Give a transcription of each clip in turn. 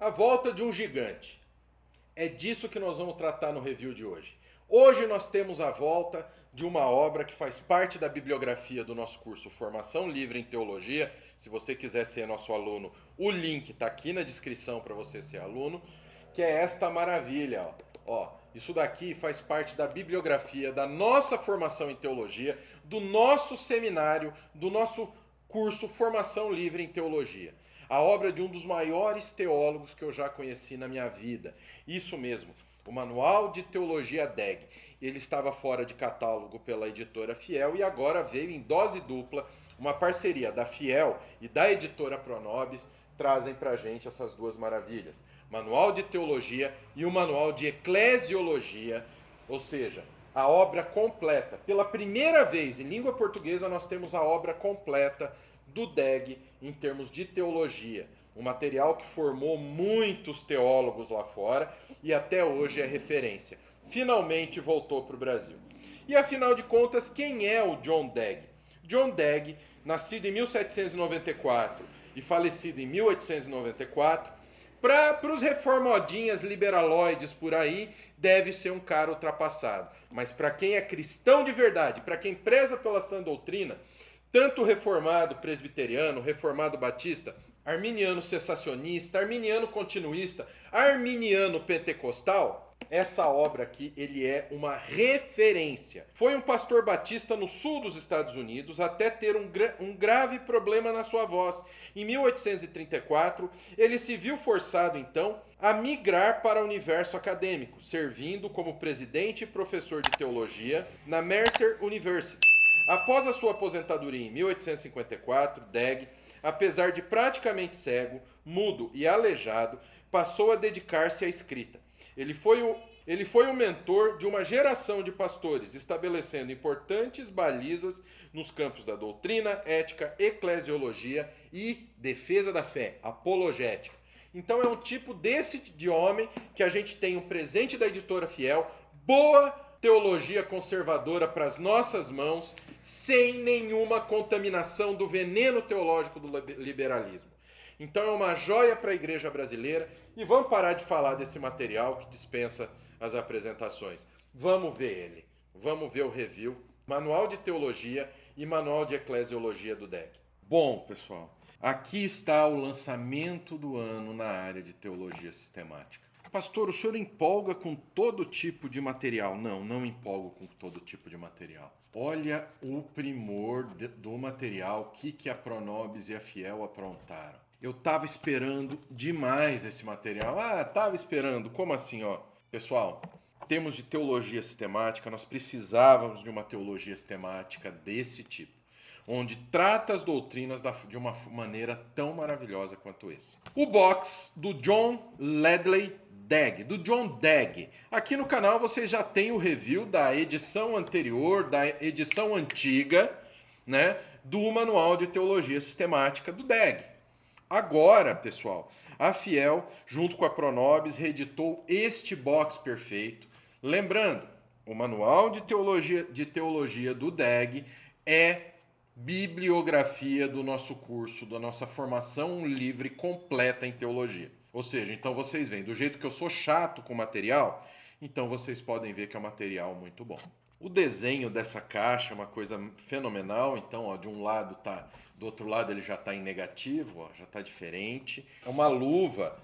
A volta de um gigante. É disso que nós vamos tratar no review de hoje. Hoje nós temos a volta de uma obra que faz parte da bibliografia do nosso curso Formação Livre em Teologia. Se você quiser ser nosso aluno, o link está aqui na descrição para você ser aluno, que é esta maravilha. Isso daqui faz parte da bibliografia da nossa formação em teologia, do nosso seminário, do nosso curso Formação Livre em Teologia. A obra de um dos maiores teólogos que eu já conheci na minha vida. Isso mesmo, o Manual de Teologia Deg. Ele estava fora de catálogo pela editora Fiel e agora veio em dose dupla, uma parceria da Fiel e da editora Pronobis trazem pra gente essas duas maravilhas. Manual de Teologia e o Manual de Eclesiologia, ou seja, a obra completa. Pela primeira vez em língua portuguesa nós temos a obra completa do Deg em termos de teologia. Um material que formou muitos teólogos lá fora e até hoje é referência. Finalmente voltou para o Brasil. E afinal de contas, quem é o John Deg? John Deg, nascido em 1794 e falecido em 1894, para os reformodinhas liberaloides por aí, deve ser um cara ultrapassado. Mas para quem é cristão de verdade, para quem preza pela sã doutrina, tanto reformado presbiteriano, reformado batista, arminiano cessacionista, arminiano continuista, arminiano pentecostal, essa obra aqui, ele é uma referência. Foi um pastor batista no sul dos Estados Unidos até ter um grave problema na sua voz. Em 1834, ele se viu forçado, então, a migrar para o universo acadêmico, servindo como presidente e professor de teologia na Mercer University. Após a sua aposentadoria em 1854, Deg, apesar de praticamente cego, mudo e aleijado, passou a dedicar-se à escrita. Ele foi o mentor de uma geração de pastores, estabelecendo importantes balizas nos campos da doutrina, ética, eclesiologia e defesa da fé, apologética. Então é um tipo de homem que a gente tem um presente da editora Fiel, boa teologia conservadora para as nossas mãos, sem nenhuma contaminação do veneno teológico do liberalismo. Então é uma joia para a igreja brasileira e vamos parar de falar desse material que dispensa as apresentações. Vamos ver ele, vamos ver o review, Manual de Teologia e Manual de Eclesiologia do Deg. Bom, pessoal, aqui está o lançamento do ano na área de teologia sistemática. Pastor, o senhor empolga com todo tipo de material? Não, não empolgo com todo tipo de material. Olha o primor do material, o que a Pronobis e a Fiel aprontaram. Eu estava esperando demais esse material. Estava esperando. Como assim, Pessoal, temos de teologia sistemática, nós precisávamos de uma teologia sistemática desse tipo, onde trata as doutrinas de uma maneira tão maravilhosa quanto esse. O box do John Ledley Deg, do John Deg. Aqui no canal vocês já têm o review da edição anterior, da edição antiga, né, do Manual de Teologia Sistemática do Deg. Agora, pessoal, a Fiel, junto com a Pronobis, reeditou este box perfeito. Lembrando, o Manual de Teologia do Deg é bibliografia do nosso curso, da nossa formação livre completa em teologia. Ou seja, então vocês veem, do jeito que eu sou chato com material, então vocês podem ver que é um material muito bom. O desenho dessa caixa é uma coisa fenomenal, então de um lado tá, do outro lado ele já está em negativo, já está diferente. É uma luva,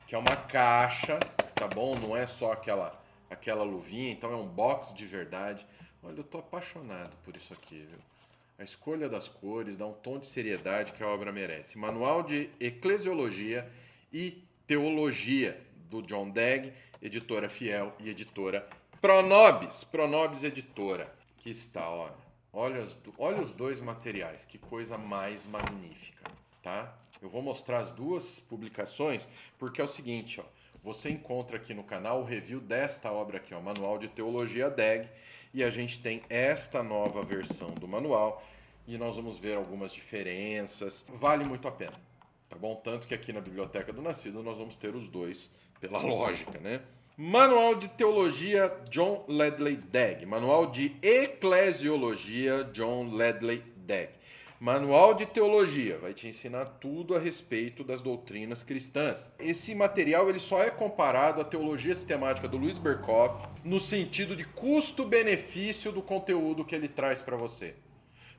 que é uma caixa, tá bom? Não é só aquela luvinha, então é um box de verdade. Olha, eu estou apaixonado por isso aqui, viu? A escolha das cores dá um tom de seriedade que a obra merece. Manual de Eclesiologia e Teologia, do John Deg, editora Fiel e editora Pronobis Editora. Aqui está, olha os dois materiais, que coisa mais magnífica, tá? Eu vou mostrar as duas publicações, porque é o seguinte, você encontra aqui no canal o review desta obra aqui, Manual de Teologia Deg, e a gente tem esta nova versão do manual, e nós vamos ver algumas diferenças, vale muito a pena, tá bom? Tanto que aqui na Biblioteca do Nascido nós vamos ter os dois, pela lógica, né? Manual de Teologia John Ledley Deg. Manual de Eclesiologia John Ledley Deg. Manual de Teologia, vai te ensinar tudo a respeito das doutrinas cristãs. Esse material ele só é comparado à teologia sistemática do Louis Berkhof no sentido de custo-benefício do conteúdo que ele traz para você.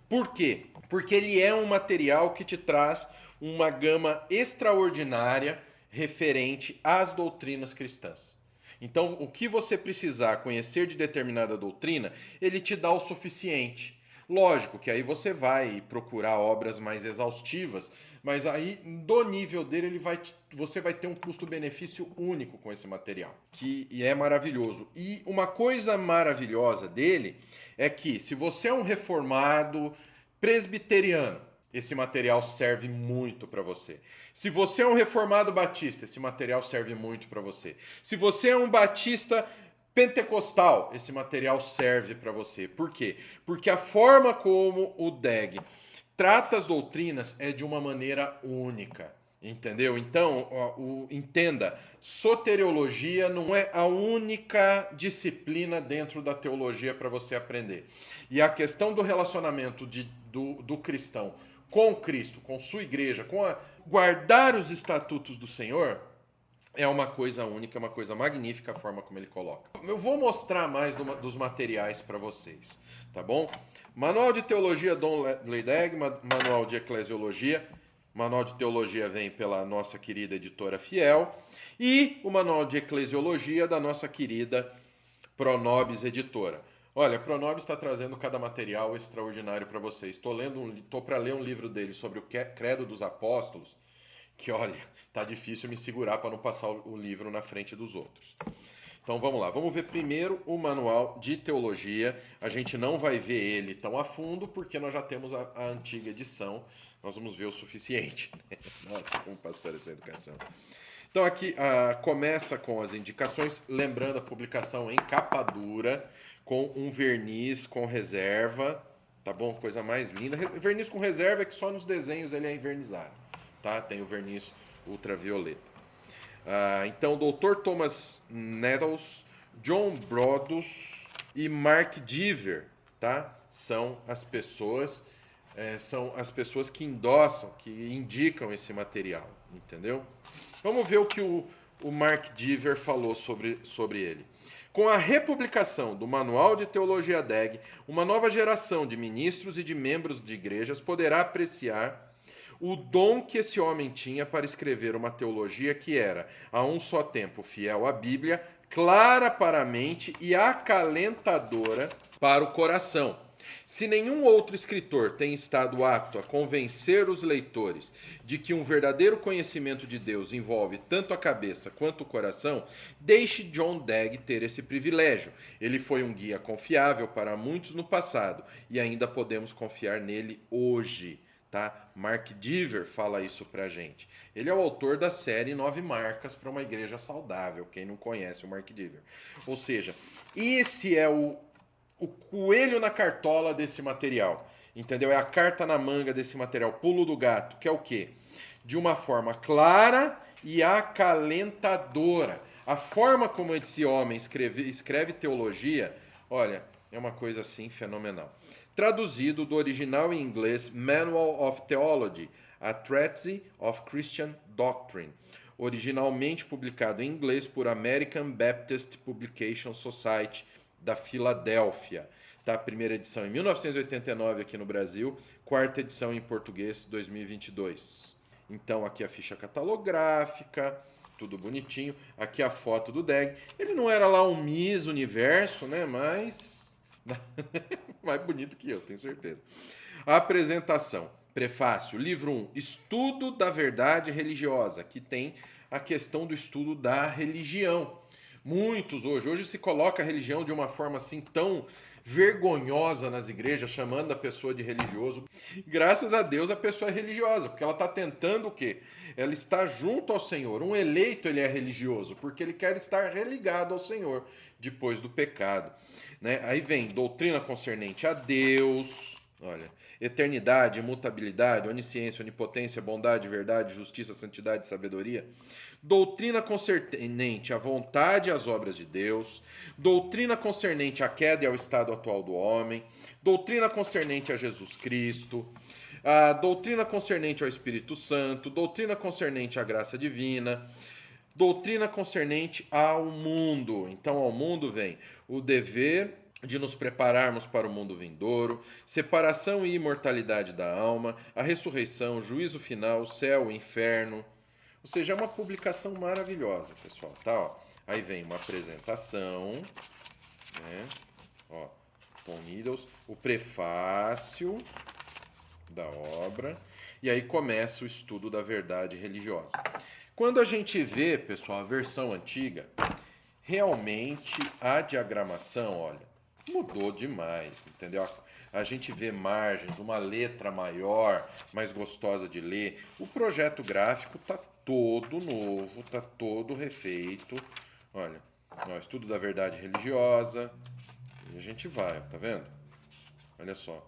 Por quê? Porque ele é um material que te traz uma gama extraordinária referente às doutrinas cristãs. Então, o que você precisar conhecer de determinada doutrina, ele te dá o suficiente. Lógico que aí você vai procurar obras mais exaustivas, mas aí do nível dele você vai ter um custo-benefício único com esse material, que é maravilhoso. E uma coisa maravilhosa dele é que se você é um reformado presbiteriano, esse material serve muito para você. Se você é um reformado batista, esse material serve muito para você. Se você é um batista pentecostal, esse material serve para você. Por quê? Porque a forma como o Degg trata as doutrinas é de uma maneira única. Entendeu? Então, entenda, soteriologia não é a única disciplina dentro da teologia para você aprender. E a questão do relacionamento do cristão com Cristo, com sua igreja, guardar os estatutos do Senhor, é uma coisa única, uma coisa magnífica a forma como ele coloca. Eu vou mostrar mais dos materiais para vocês, tá bom? Manual de Teologia Don Degg, Manual de Eclesiologia. Manual de Teologia vem pela nossa querida editora Fiel. E o Manual de Eclesiologia da nossa querida Pronobis Editora. Olha, a Pronobis está trazendo cada material extraordinário para vocês. Estou para ler um livro dele sobre o Credo dos Apóstolos, que, olha, tá difícil me segurar para não passar o livro na frente dos outros. Então vamos lá, vamos ver primeiro o Manual de Teologia. A gente não vai ver ele tão a fundo, porque nós já temos a antiga edição. Nós vamos ver o suficiente. Nossa, como pastor essa educação. Então aqui começa com as indicações, lembrando a publicação em capa dura, com um verniz com reserva, tá bom? Coisa mais linda. Verniz com reserva é que só nos desenhos ele é envernizado. Tá? Tem o verniz ultravioleta. Então, Dr. Thomas Nettles, John Brodus e Mark Dever, tá? São as pessoas que endossam, que indicam esse material, entendeu? Vamos ver o que o Mark Dever falou sobre ele. Com a republicação do Manual de Teologia Degg, uma nova geração de ministros e de membros de igrejas poderá apreciar o dom que esse homem tinha para escrever uma teologia que era, a um só tempo, fiel à Bíblia, clara para a mente e acalentadora para o coração. Se nenhum outro escritor tem estado apto a convencer os leitores de que um verdadeiro conhecimento de Deus envolve tanto a cabeça quanto o coração, deixe John Degg ter esse privilégio. Ele foi um guia confiável para muitos no passado e ainda podemos confiar nele hoje. Tá? Mark Dever fala isso pra gente. Ele é o autor da série 9 Marcas para uma Igreja Saudável, quem não conhece o Mark Dever. Ou seja, esse é o coelho na cartola desse material, entendeu? É a carta na manga desse material, pulo do gato, que é o quê? De uma forma clara e acalentadora. A forma como esse homem escreve teologia, olha, é uma coisa assim fenomenal. Traduzido do original em inglês Manual of Theology, a Treatise of Christian Doctrine, originalmente publicado em inglês por American Baptist Publication Society da Filadélfia. Tá? Primeira edição em 1989 aqui no Brasil, quarta edição em português 2022. Então aqui a ficha catalográfica, tudo bonitinho. Aqui a foto do Degg. Ele não era lá um Miss Universo, né? Mas mais bonito que eu, tenho certeza. A apresentação. Prefácio. Livro 1. Estudo da verdade religiosa, que tem a questão do estudo da religião. Muitos hoje se coloca a religião de uma forma assim tão vergonhosa nas igrejas, chamando a pessoa de religioso. Graças a Deus a pessoa é religiosa, porque ela está tentando o quê? Ela está junto ao Senhor. Um eleito ele é religioso, porque ele quer estar religado ao Senhor depois do pecado. Né? Aí vem doutrina concernente a Deus, olha, eternidade, imutabilidade, onisciência, onipotência, bondade, verdade, justiça, santidade, sabedoria. Doutrina concernente à vontade e às obras de Deus. Doutrina concernente à queda e ao estado atual do homem. Doutrina concernente a Jesus Cristo. A doutrina concernente ao Espírito Santo, doutrina concernente à graça divina, doutrina concernente ao mundo. Então, ao mundo vem o dever de nos prepararmos para o mundo vindouro, separação e imortalidade da alma, a ressurreição, o juízo final, o céu, o inferno. Ou seja, é uma publicação maravilhosa, pessoal, tá? Ó, aí vem uma apresentação, né? Ó, Tom Needles, o prefácio da obra, e aí começa o estudo da verdade religiosa. Quando a gente vê, pessoal, a versão antiga, realmente a diagramação, olha, mudou demais, entendeu? A gente vê margens, uma letra maior, mais gostosa de ler. O projeto gráfico tá todo novo, tá todo refeito. Olha, ó, estudo da verdade religiosa. E a gente vai, tá vendo? Olha só.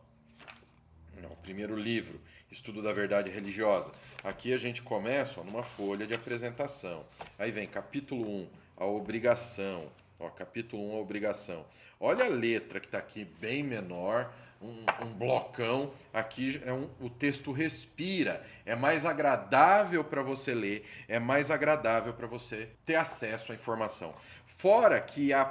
Não, primeiro livro, Estudo da Verdade Religiosa. Aqui a gente começa ó, numa folha de apresentação. Aí vem capítulo 1, a obrigação. Ó, capítulo 1, a obrigação. Olha a letra que está aqui bem menor, um blocão. Aqui o texto respira. É mais agradável para você ler, é mais agradável para você ter acesso à informação. Fora que a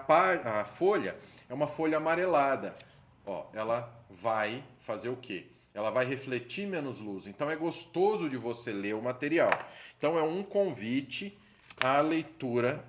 folha é uma folha amarelada. Ó, ela vai fazer o quê? Ela vai refletir menos luz. Então é gostoso de você ler o material. Então é um convite à leitura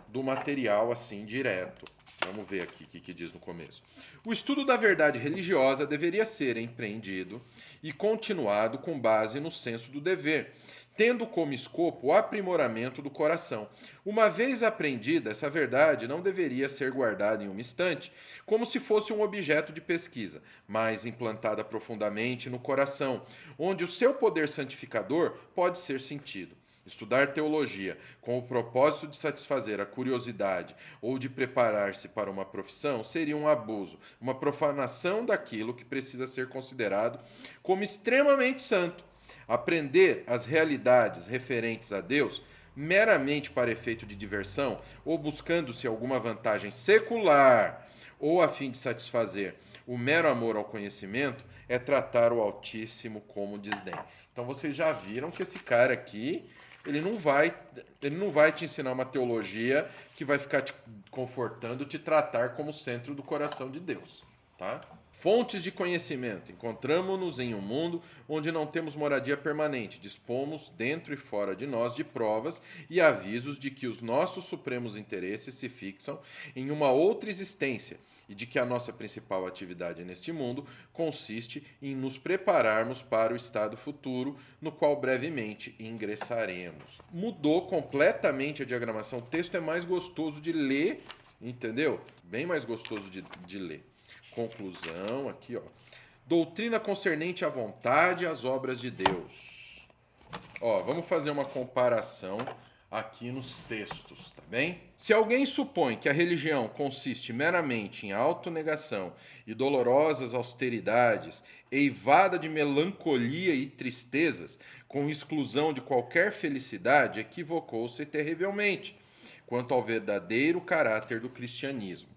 do material assim direto. Vamos ver aqui o que diz no começo. O estudo da verdade religiosa deveria ser empreendido e continuado com base no senso do dever, tendo como escopo o aprimoramento do coração. Uma vez aprendida, essa verdade não deveria ser guardada em uma estante, como se fosse um objeto de pesquisa, mas implantada profundamente no coração, onde o seu poder santificador pode ser sentido. Estudar teologia com o propósito de satisfazer a curiosidade ou de preparar-se para uma profissão seria um abuso, uma profanação daquilo que precisa ser considerado como extremamente santo. Aprender as realidades referentes a Deus meramente para efeito de diversão ou buscando-se alguma vantagem secular ou a fim de satisfazer o mero amor ao conhecimento é tratar o Altíssimo como desdém. Então vocês já viram que esse cara aqui ele não vai te ensinar uma teologia que vai ficar te confortando, te tratar como centro do coração de Deus, tá? Fontes de conhecimento. Encontramos-nos em um mundo onde não temos moradia permanente. Dispomos, dentro e fora de nós, de provas e avisos de que os nossos supremos interesses se fixam em uma outra existência e de que a nossa principal atividade neste mundo consiste em nos prepararmos para o estado futuro, no qual brevemente ingressaremos. Mudou completamente a diagramação. O texto é mais gostoso de ler, entendeu? Bem mais gostoso de ler. Conclusão, aqui ó. Doutrina concernente à vontade e às obras de Deus. Ó, vamos fazer uma comparação aqui nos textos, tá bem? Se alguém supõe que a religião consiste meramente em autonegação e dolorosas austeridades, eivada de melancolia e tristezas, com exclusão de qualquer felicidade, equivocou-se terrivelmente quanto ao verdadeiro caráter do cristianismo.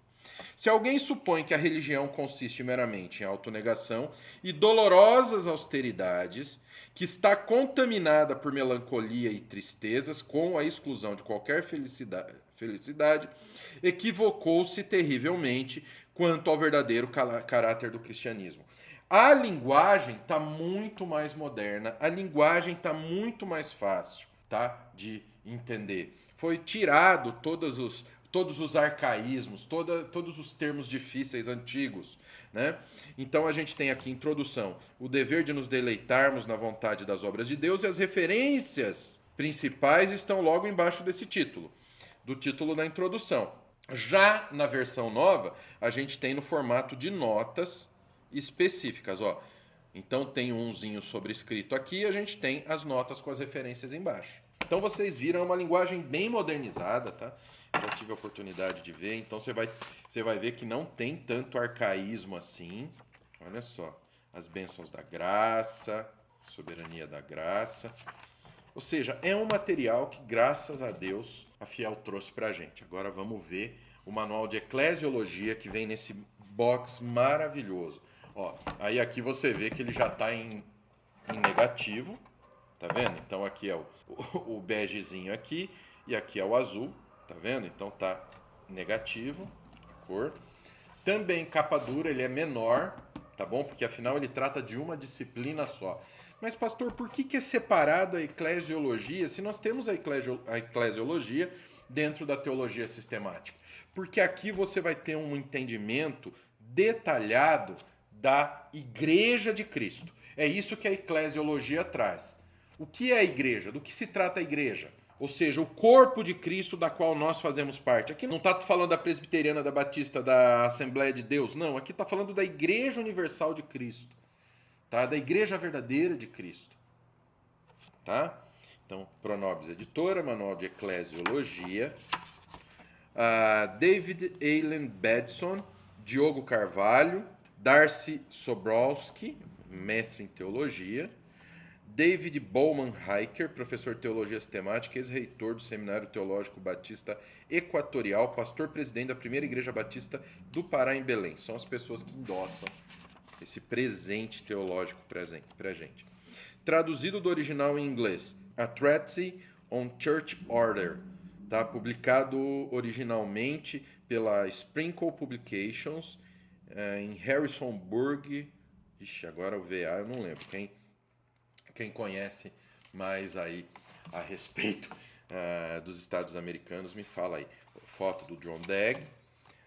Se alguém supõe que a religião consiste meramente em autonegação e dolorosas austeridades, que está contaminada por melancolia e tristezas, com a exclusão de qualquer felicidade, equivocou-se terrivelmente quanto ao verdadeiro caráter do cristianismo. A linguagem está muito mais moderna, a linguagem está muito mais fácil, tá, de entender. Foi tirado todos os arcaísmos, todos os termos difíceis, antigos, né? Então a gente tem aqui introdução, o dever de nos deleitarmos na vontade das obras de Deus, e as referências principais estão logo embaixo desse título, do título da introdução. Já na versão nova, a gente tem no formato de notas específicas, ó. Então tem umzinho sobrescrito aqui, a gente tem as notas com as referências embaixo. Então vocês viram, é uma linguagem bem modernizada, tá? Já tive a oportunidade de ver, então você vai ver que não tem tanto arcaísmo assim. Olha só, as bênçãos da graça, soberania da graça. Ou seja, é um material que, graças a Deus, a Fiel trouxe pra gente. Agora vamos ver o manual de eclesiologia que vem nesse box maravilhoso. Ó, aí aqui você vê que ele já está em em negativo, tá vendo? Então aqui é o begezinho aqui e aqui é o azul, tá vendo? Então tá negativo, a cor. Também capa dura, ele é menor, tá bom? Porque afinal ele trata de uma disciplina só. Mas pastor, por que é separado a eclesiologia se nós temos a eclesiologia dentro da teologia sistemática? Porque aqui você vai ter um entendimento detalhado da Igreja de Cristo. É isso que a eclesiologia traz. O que é a igreja? Do que se trata a igreja? Ou seja, o corpo de Cristo da qual nós fazemos parte. Aqui não está falando da presbiteriana, da batista, da Assembleia de Deus. Não, aqui está falando da Igreja Universal de Cristo. Tá? Da Igreja Verdadeira de Cristo. Tá? Então, Pronobis Editora, Manual de Eclesiologia. David Allen Bedson, Diogo Carvalho, Darcy Sobrowski, mestre em Teologia. David Bowman Hiker, professor de Teologia Sistemática, ex-reitor do Seminário Teológico Batista Equatorial, pastor-presidente da Primeira Igreja Batista do Pará, em Belém. São as pessoas que endossam esse presente teológico pra gente. Traduzido do original em inglês, A Treatise on Church Order, tá? Publicado originalmente pela Sprinkle Publications, em Harrisonburg. Ixi, agora o VA eu não lembro. Quem conhece mais aí a respeito dos Estados Americanos, me fala aí. Foto do John Dagg.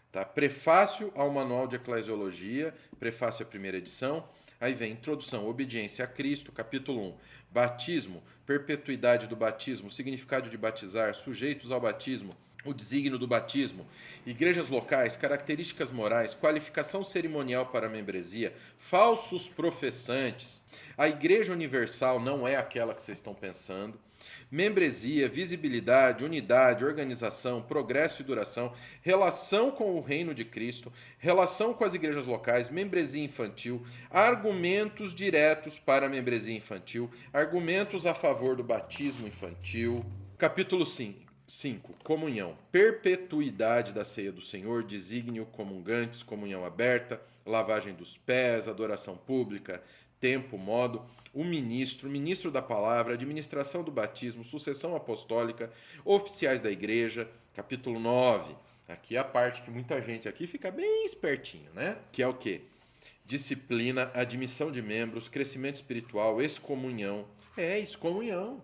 Tá? Prefácio ao Manual de Eclesiologia, prefácio à primeira edição. Aí vem Introdução, Obediência a Cristo, capítulo 1. Batismo, perpetuidade do batismo, significado de batizar, sujeitos ao batismo, o desígnio do batismo, igrejas locais, características morais, qualificação cerimonial para a membresia, falsos professantes. A Igreja Universal não é aquela que vocês estão pensando. Membresia, visibilidade, unidade, organização, progresso e duração, relação com o reino de Cristo, relação com as igrejas locais, membresia infantil, argumentos diretos para a membresia infantil, argumentos a favor do batismo infantil. Capítulo 5. Comunhão. Perpetuidade da ceia do Senhor, desígnio, comungantes, comunhão aberta, lavagem dos pés, adoração pública, tempo, modo, o ministro da palavra, administração do batismo, sucessão apostólica, oficiais da igreja, capítulo 9. Aqui é a parte que muita gente aqui fica bem espertinho, né? Que é o quê? Disciplina, admissão de membros, crescimento espiritual, excomunhão. Excomunhão.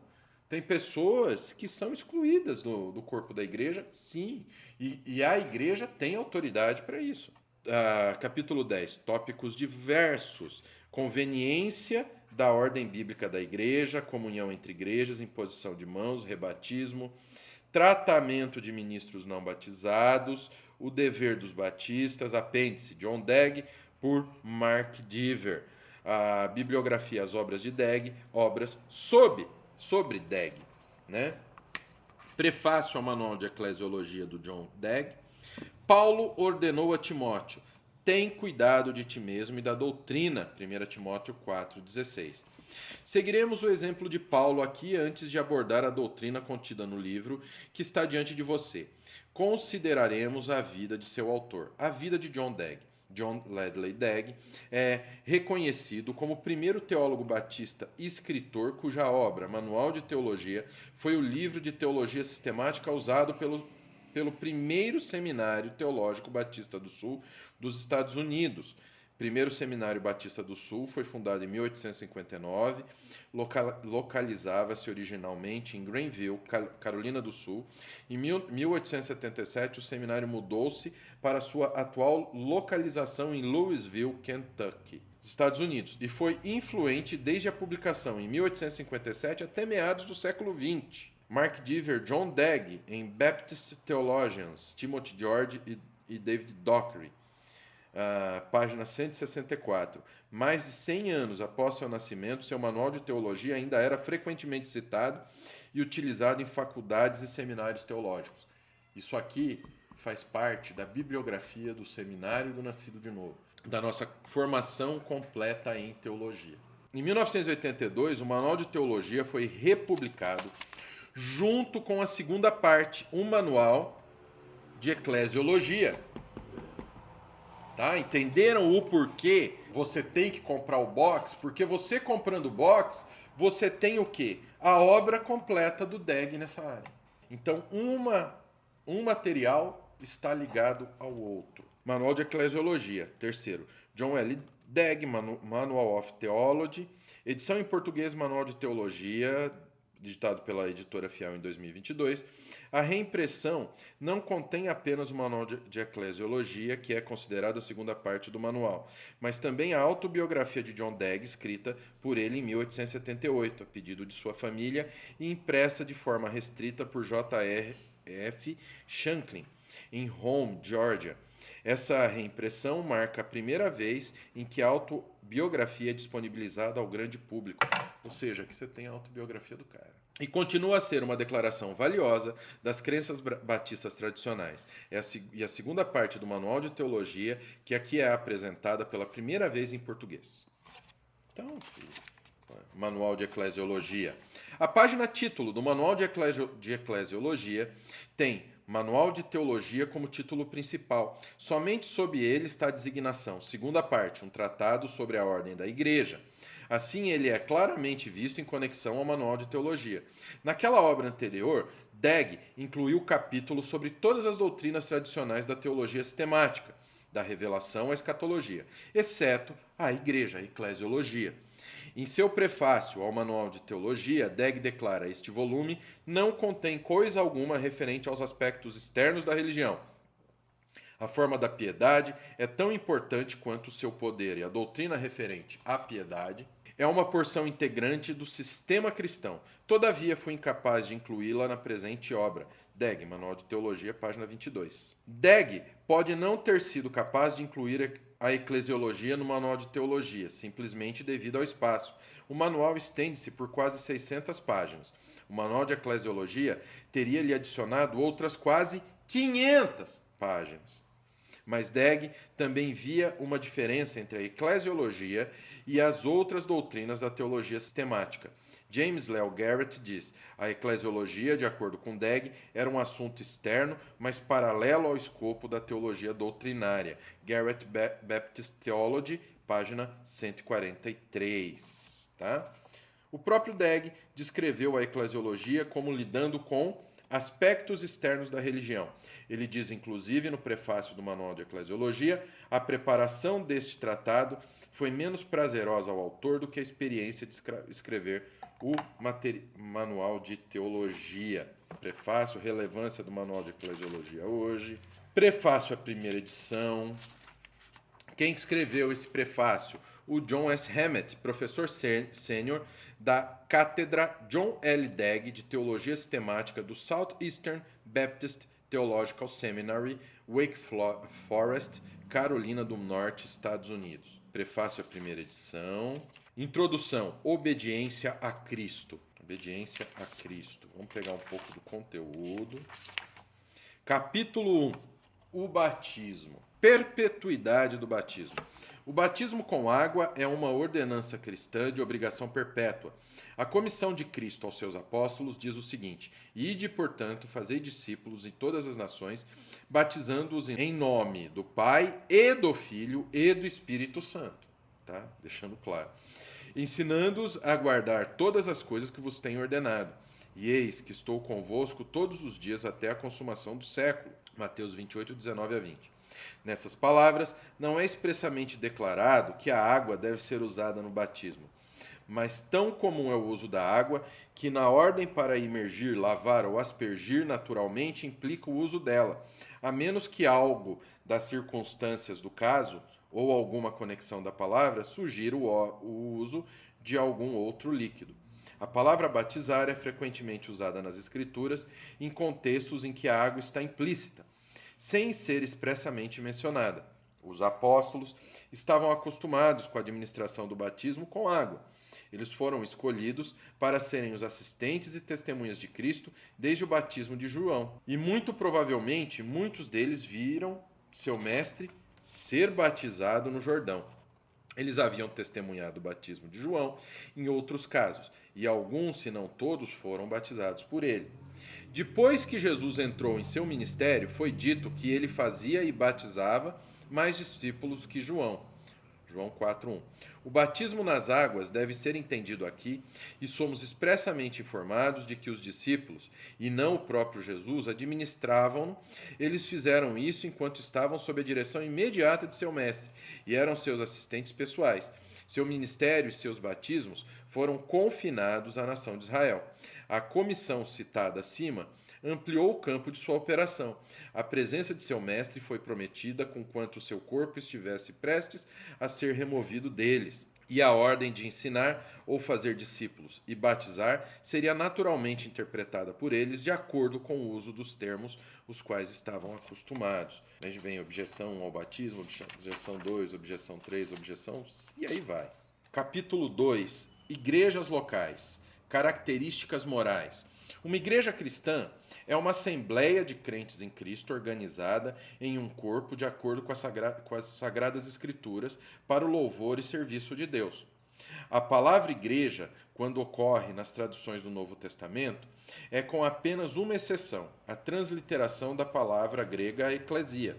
Tem pessoas que são excluídas do corpo da igreja, sim. E a igreja tem autoridade para isso. Capítulo 10, tópicos diversos. Conveniência da ordem bíblica da igreja, comunhão entre igrejas, imposição de mãos, rebatismo, tratamento de ministros não batizados, o dever dos batistas, apêndice, John Dagg, por Mark Dever. A bibliografia, as obras de Dagg, obras sobre Dagg, né? Prefácio ao Manual de Eclesiologia do John Dagg. Paulo ordenou a Timóteo: tem cuidado de ti mesmo e da doutrina. 1 Timóteo 4,16. Seguiremos o exemplo de Paulo aqui antes de abordar a doutrina contida no livro que está diante de você. Consideraremos a vida de seu autor, a vida de John Dagg. John Ledley Dagg é reconhecido como o primeiro teólogo batista e escritor cuja obra, Manual de Teologia, foi o livro de teologia sistemática usado pelo primeiro Seminário Teológico Batista do Sul dos Estados Unidos. Primeiro Seminário Batista do Sul foi fundado em 1859, localizava-se originalmente em Greenville, Carolina do Sul. Em 1877, o seminário mudou-se para sua atual localização em Louisville, Kentucky, Estados Unidos, e foi influente desde a publicação em 1857 até meados do século XX. Mark Dever, John Dagg, em Baptist Theologians, Timothy George e David Dockery. Página 164. Mais de 100 anos após seu nascimento, seu manual de teologia ainda era frequentemente citado e utilizado em faculdades e seminários teológicos. Isso aqui faz parte da bibliografia do Seminário do Nascido de Novo, da nossa formação completa em teologia. Em 1982, o Manual de Teologia foi republicado junto com a segunda parte, um manual de eclesiologia. Tá? Entenderam o porquê você tem que comprar o box, porque você comprando o box, você tem o quê? A obra completa do Degg nessa área. Então, um material está ligado ao outro. Manual de Eclesiologia. Terceiro, John L. Degg, Manual of Theology. Edição em português, Manual de Teologia, editado pela editora Fiel em 2022. A reimpressão não contém apenas o Manual de Eclesiologia, que é considerado a segunda parte do manual, mas também a autobiografia de John Degg, escrita por ele em 1878, a pedido de sua família, e impressa de forma restrita por J.R.F. Shanklin, em Rome, Georgia. Essa reimpressão marca a primeira vez em que a autobiografia é disponibilizada ao grande público, ou seja, que você tem a autobiografia do cara. E continua a ser uma declaração valiosa das crenças batistas tradicionais. E a segunda parte do Manual de Teologia, que aqui é apresentada pela primeira vez em português. Então, Manual de Eclesiologia. A página título do Manual de Eclesiologia tem Manual de Teologia como título principal. Somente sob ele está a designação. Segunda parte, um tratado sobre a ordem da Igreja. Assim, ele é claramente visto em conexão ao Manual de Teologia. Naquela obra anterior, Degg incluiu o capítulo sobre todas as doutrinas tradicionais da teologia sistemática, da revelação à escatologia, exceto a Igreja, a Eclesiologia. Em seu prefácio ao Manual de Teologia, Degg declara: este volume não contém coisa alguma referente aos aspectos externos da religião. A forma da piedade é tão importante quanto o seu poder, e a doutrina referente à piedade é uma porção integrante do sistema cristão. Todavia, fui incapaz de incluí-la na presente obra. Degg, Manual de Teologia, página 22. Degg pode não ter sido capaz de incluir a eclesiologia no Manual de Teologia, simplesmente devido ao espaço. O manual estende-se por quase 600 páginas. O Manual de Eclesiologia teria lhe adicionado outras quase 500 páginas. Mas Degg também via uma diferença entre a eclesiologia e as outras doutrinas da teologia sistemática. James Leo Garrett diz: a eclesiologia, de acordo com Degg, era um assunto externo, mas paralelo ao escopo da teologia doutrinária. Garrett Baptist Theology, página 143. Tá? O próprio Degg descreveu a eclesiologia como lidando com aspectos externos da religião. Ele diz, inclusive, no prefácio do Manual de Eclesiologia: a preparação deste tratado foi menos prazerosa ao autor do que a experiência de escrever o Manual de Teologia. Prefácio, relevância do Manual de Eclesiologia hoje. Prefácio à primeira edição. Quem escreveu esse prefácio? O John S. Hammett, professor sênior da Cátedra John L. Degg de Teologia Sistemática do Southeastern Baptist Theological Seminary, Wake Forest, Carolina do Norte, Estados Unidos. Prefácio à primeira edição. Introdução: Obediência a Cristo. Obediência a Cristo. Vamos pegar um pouco do conteúdo. Capítulo 1. O batismo. Perpetuidade do batismo. O batismo com água é uma ordenança cristã de obrigação perpétua. A comissão de Cristo aos seus apóstolos diz o seguinte: ide, portanto, fazei discípulos em todas as nações, batizando-os em nome do Pai e do Filho e do Espírito Santo. Tá? Deixando claro. Ensinando-os a guardar todas as coisas que vos tenho ordenado. E eis que estou convosco todos os dias até a consumação do século. Mateus 28, 19 a 20. Nessas palavras, não é expressamente declarado que a água deve ser usada no batismo, mas tão comum é o uso da água que na ordem para imergir, lavar ou aspergir naturalmente implica o uso dela, a menos que algo das circunstâncias do caso ou alguma conexão da palavra sugira o uso de algum outro líquido. A palavra batizar é frequentemente usada nas Escrituras em contextos em que a água está implícita, sem ser expressamente mencionada. Os apóstolos estavam acostumados com a administração do batismo com água. Eles foram escolhidos para serem os assistentes e testemunhas de Cristo desde o batismo de João. E muito provavelmente muitos deles viram seu mestre ser batizado no Jordão. Eles haviam testemunhado o batismo de João em outros casos, e alguns, se não todos, foram batizados por ele. Depois que Jesus entrou em seu ministério, foi dito que ele fazia e batizava mais discípulos que João. João 4:1. O batismo nas águas deve ser entendido aqui e somos expressamente informados de que os discípulos, e não o próprio Jesus, administravam-no. Eles fizeram isso enquanto estavam sob a direção imediata de seu mestre e eram seus assistentes pessoais. Seu ministério e seus batismos foram confinados à nação de Israel. A comissão citada acima ampliou o campo de sua operação. A presença de seu mestre foi prometida conquanto seu corpo estivesse prestes a ser removido deles. E a ordem de ensinar ou fazer discípulos e batizar seria naturalmente interpretada por eles de acordo com o uso dos termos os quais estavam acostumados. A gente vem objeção 1 ao batismo, objeção 2, objeção 3, objeção... e aí vai. Capítulo 2. Igrejas locais. Características morais. Uma igreja cristã é uma assembleia de crentes em Cristo organizada em um corpo de acordo com as Sagradas Escrituras para o louvor e serviço de Deus. A palavra igreja, quando ocorre nas traduções do Novo Testamento, é com apenas uma exceção, a transliteração da palavra grega eclesia.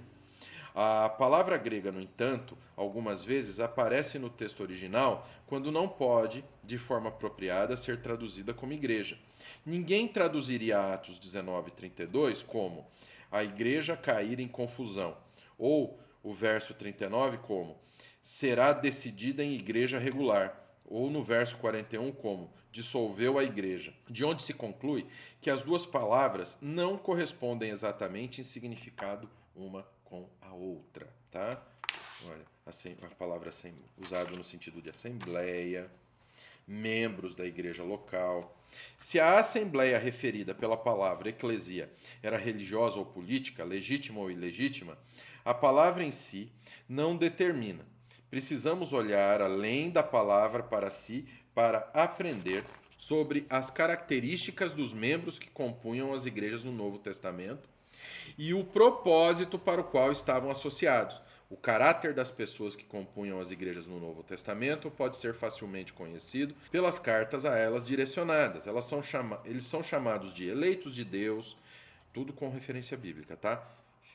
A palavra grega, no entanto, algumas vezes aparece no texto original quando não pode, de forma apropriada, ser traduzida como igreja. Ninguém traduziria Atos 19:32 como a igreja cair em confusão, ou o verso 39 como será decidida em igreja regular, ou no verso 41 como dissolveu a igreja, de onde se conclui que as duas palavras não correspondem exatamente em significado uma com a outra, tá? Olha, a palavra usada no sentido de assembleia, membros da igreja local. Se a assembleia referida pela palavra eclesia era religiosa ou política, legítima ou ilegítima, a palavra em si não determina. Precisamos olhar além da palavra para si para aprender sobre as características dos membros que compunham as igrejas no Novo Testamento e o propósito para o qual estavam associados. O caráter das pessoas que compunham as igrejas no Novo Testamento pode ser facilmente conhecido pelas cartas a elas direcionadas. Eles são chamados de eleitos de Deus, tudo com referência bíblica, tá?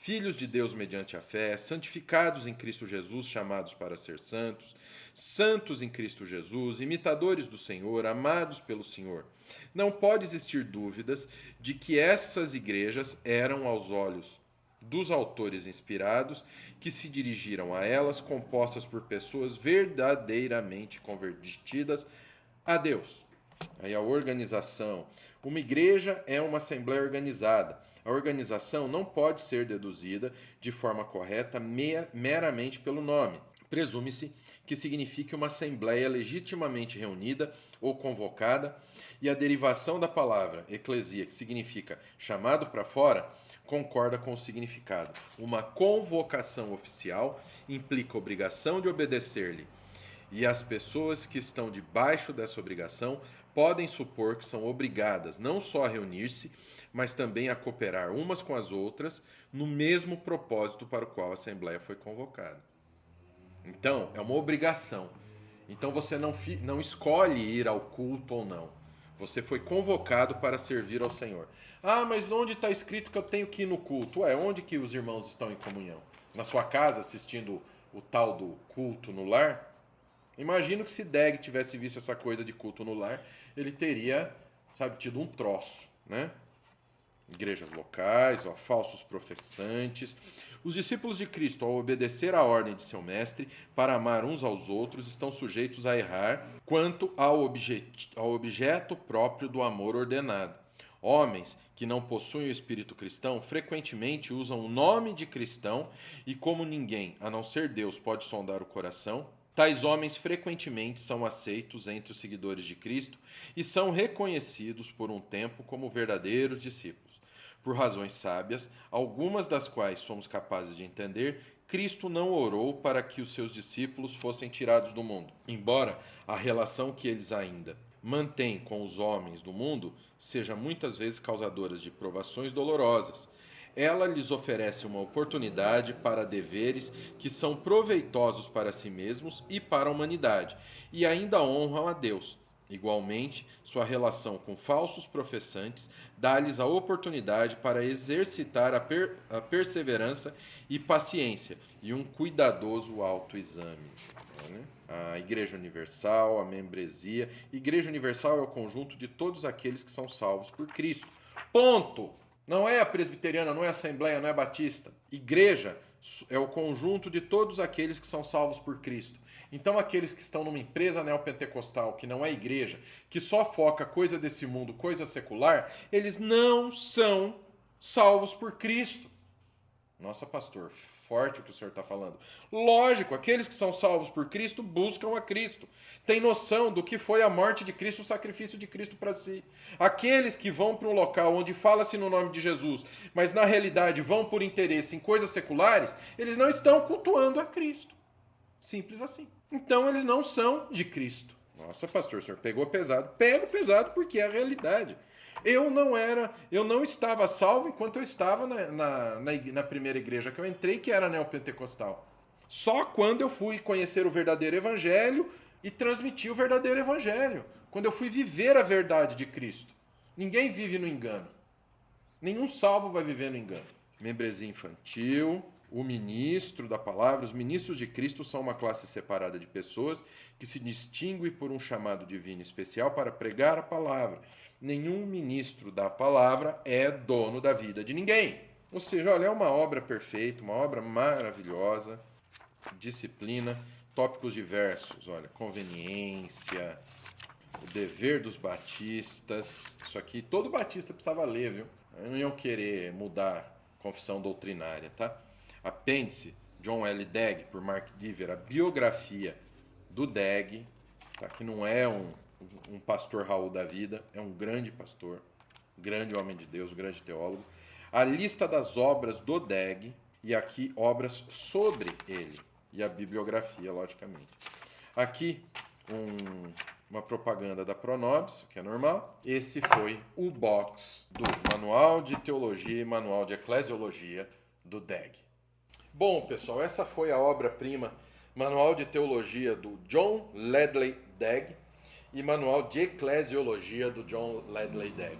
Filhos de Deus mediante a fé, santificados em Cristo Jesus, chamados para ser santos, santos em Cristo Jesus, imitadores do Senhor, amados pelo Senhor. Não pode existir dúvidas de que essas igrejas eram, aos olhos dos autores inspirados, que se dirigiram a elas, compostas por pessoas verdadeiramente convertidas a Deus. Aí a organização. Uma igreja é uma assembleia organizada. A organização não pode ser deduzida de forma correta meramente pelo nome. Presume-se que signifique uma assembleia legitimamente reunida ou convocada, e a derivação da palavra eclesia, que significa chamado para fora, concorda com o significado. Uma convocação oficial implica a obrigação de obedecer-lhe, e as pessoas que estão debaixo dessa obrigação podem supor que são obrigadas não só a reunir-se, mas também a cooperar umas com as outras no mesmo propósito para o qual a Assembleia foi convocada. Então, é uma obrigação. Então você não escolhe ir ao culto ou não. Você foi convocado para servir ao Senhor. Ah, mas onde está escrito que eu tenho que ir no culto? Onde que os irmãos estão em comunhão? Na sua casa, assistindo o tal do culto no lar? Imagino que se Deg tivesse visto essa coisa de culto no lar, ele teria, tido um troço, né? Igrejas locais, falsos professantes. Os discípulos de Cristo, ao obedecer à ordem de seu mestre para amar uns aos outros, estão sujeitos a errar quanto ao objeto próprio do amor ordenado. Homens que não possuem o espírito cristão frequentemente usam o nome de cristão e, como ninguém, a não ser Deus, pode sondar o coração, tais homens frequentemente são aceitos entre os seguidores de Cristo e são reconhecidos por um tempo como verdadeiros discípulos. Por razões sábias, algumas das quais somos capazes de entender, Cristo não orou para que os seus discípulos fossem tirados do mundo, embora a relação que eles ainda mantêm com os homens do mundo seja muitas vezes causadora de provações dolorosas. Ela lhes oferece uma oportunidade para deveres que são proveitosos para si mesmos e para a humanidade, e ainda honram a Deus. Igualmente, sua relação com falsos professantes dá-lhes a oportunidade para exercitar a perseverança e paciência e um cuidadoso autoexame. Né? A Igreja Universal, a membresia. Igreja Universal é o conjunto de todos aqueles que são salvos por Cristo. Ponto! Não é a presbiteriana, não é a assembleia, não é a batista. Igreja é o conjunto de todos aqueles que são salvos por Cristo. Então, aqueles que estão numa empresa neopentecostal, que não é igreja, que só foca coisa desse mundo, coisa secular, eles não são salvos por Cristo. Nossa, pastor, forte o que o senhor está falando. Lógico, aqueles que são salvos por Cristo buscam a Cristo. Tem noção do que foi a morte de Cristo, o sacrifício de Cristo para si. Aqueles que vão para um local onde fala-se no nome de Jesus, mas na realidade vão por interesse em coisas seculares, eles não estão cultuando a Cristo. Simples assim. Então eles não são de Cristo. Nossa, pastor, o senhor pegou pesado. Pego pesado porque é a realidade. Eu não estava salvo enquanto eu estava na primeira igreja que eu entrei, que era neopentecostal. Só quando eu fui conhecer o verdadeiro evangelho e transmitir o verdadeiro evangelho. Quando eu fui viver a verdade de Cristo. Ninguém vive no engano. Nenhum salvo vai viver no engano. Membresia infantil, o ministro da palavra. Os ministros de Cristo são uma classe separada de pessoas que se distingue por um chamado divino especial para pregar a palavra. Nenhum ministro da palavra é dono da vida de ninguém. Ou seja, olha, é uma obra perfeita, uma obra maravilhosa, disciplina, tópicos diversos, olha, conveniência, o dever dos batistas. Isso aqui todo batista precisava ler, viu? Não iam querer mudar a confissão doutrinária, tá? Apêndice, John L. Dagg, por Mark Dever, a biografia do Dagg, tá? Que não é um pastor Raul da vida, é um grande pastor, grande homem de Deus, grande teólogo. A lista das obras do Dagg, e aqui obras sobre ele, e a bibliografia, logicamente. Aqui uma propaganda da Pronobis, que é normal. Esse foi o box do Manual de Teologia e Manual de Eclesiologia do Dagg. Bom, pessoal, essa foi a obra-prima, Manual de Teologia do John Ledley Dagg e Manual de Eclesiologia do John Ledley Dagg.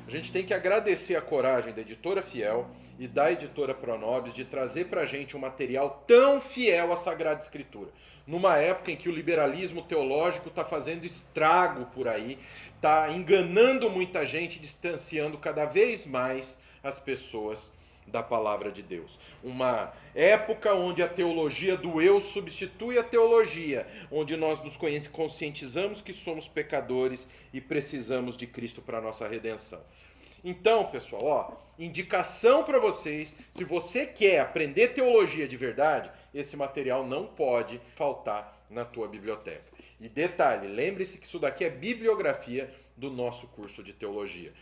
A gente tem que agradecer a coragem da editora Fiel e da editora Pronobis de trazer pra gente um material tão fiel à Sagrada Escritura. Numa época em que o liberalismo teológico está fazendo estrago por aí, está enganando muita gente, distanciando cada vez mais as pessoas da palavra de Deus. Uma época onde a teologia do eu substitui a teologia, onde nós nos conscientizamos que somos pecadores e precisamos de Cristo para a nossa redenção. Então, pessoal, ó, indicação para vocês, se você quer aprender teologia de verdade, esse material não pode faltar na tua biblioteca. E detalhe, lembre-se que isso daqui é bibliografia do nosso curso de teologia,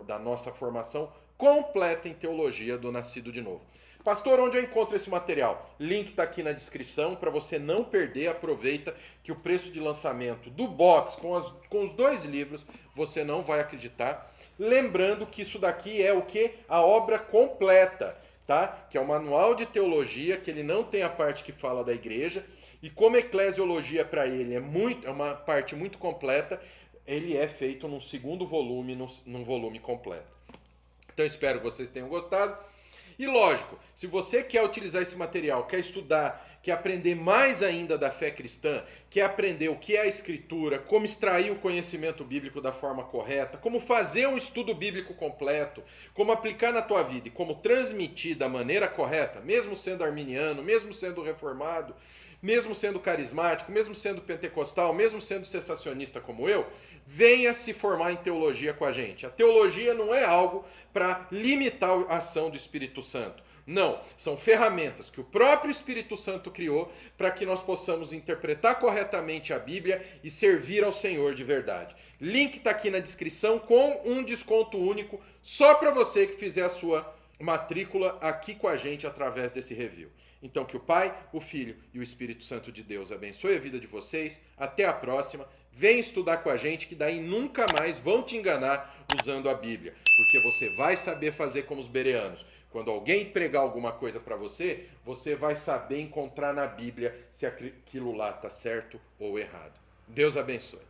da nossa formação completa em teologia do Nascido de Novo. Pastor, onde eu encontro esse material? Link está aqui na descrição para você não perder. Aproveita que o preço de lançamento do box com os 2 livros você não vai acreditar. Lembrando que isso daqui é o que? A obra completa, tá? Que é o manual de teologia, que ele não tem a parte que fala da igreja. E como eclesiologia para ele é uma parte muito completa, ele é feito num segundo volume, num volume completo. Então espero que vocês tenham gostado. E lógico, se você quer utilizar esse material, quer estudar, quer aprender mais ainda da fé cristã, quer aprender o que é a Escritura, como extrair o conhecimento bíblico da forma correta, como fazer um estudo bíblico completo, como aplicar na tua vida e como transmitir da maneira correta, mesmo sendo arminiano, mesmo sendo reformado, mesmo sendo carismático, mesmo sendo pentecostal, mesmo sendo cessacionista como eu, venha se formar em teologia com a gente. A teologia não é algo para limitar a ação do Espírito Santo. Não, são ferramentas que o próprio Espírito Santo criou para que nós possamos interpretar corretamente a Bíblia e servir ao Senhor de verdade. Link está aqui na descrição com um desconto único só para você que fizer a sua matrícula aqui com a gente através desse review. Então que o Pai, o Filho e o Espírito Santo de Deus abençoe a vida de vocês. Até a próxima. Vem estudar com a gente que daí nunca mais vão te enganar usando a Bíblia. Porque você vai saber fazer como os bereanos. Quando alguém pregar alguma coisa para você, você vai saber encontrar na Bíblia se aquilo lá está certo ou errado. Deus abençoe.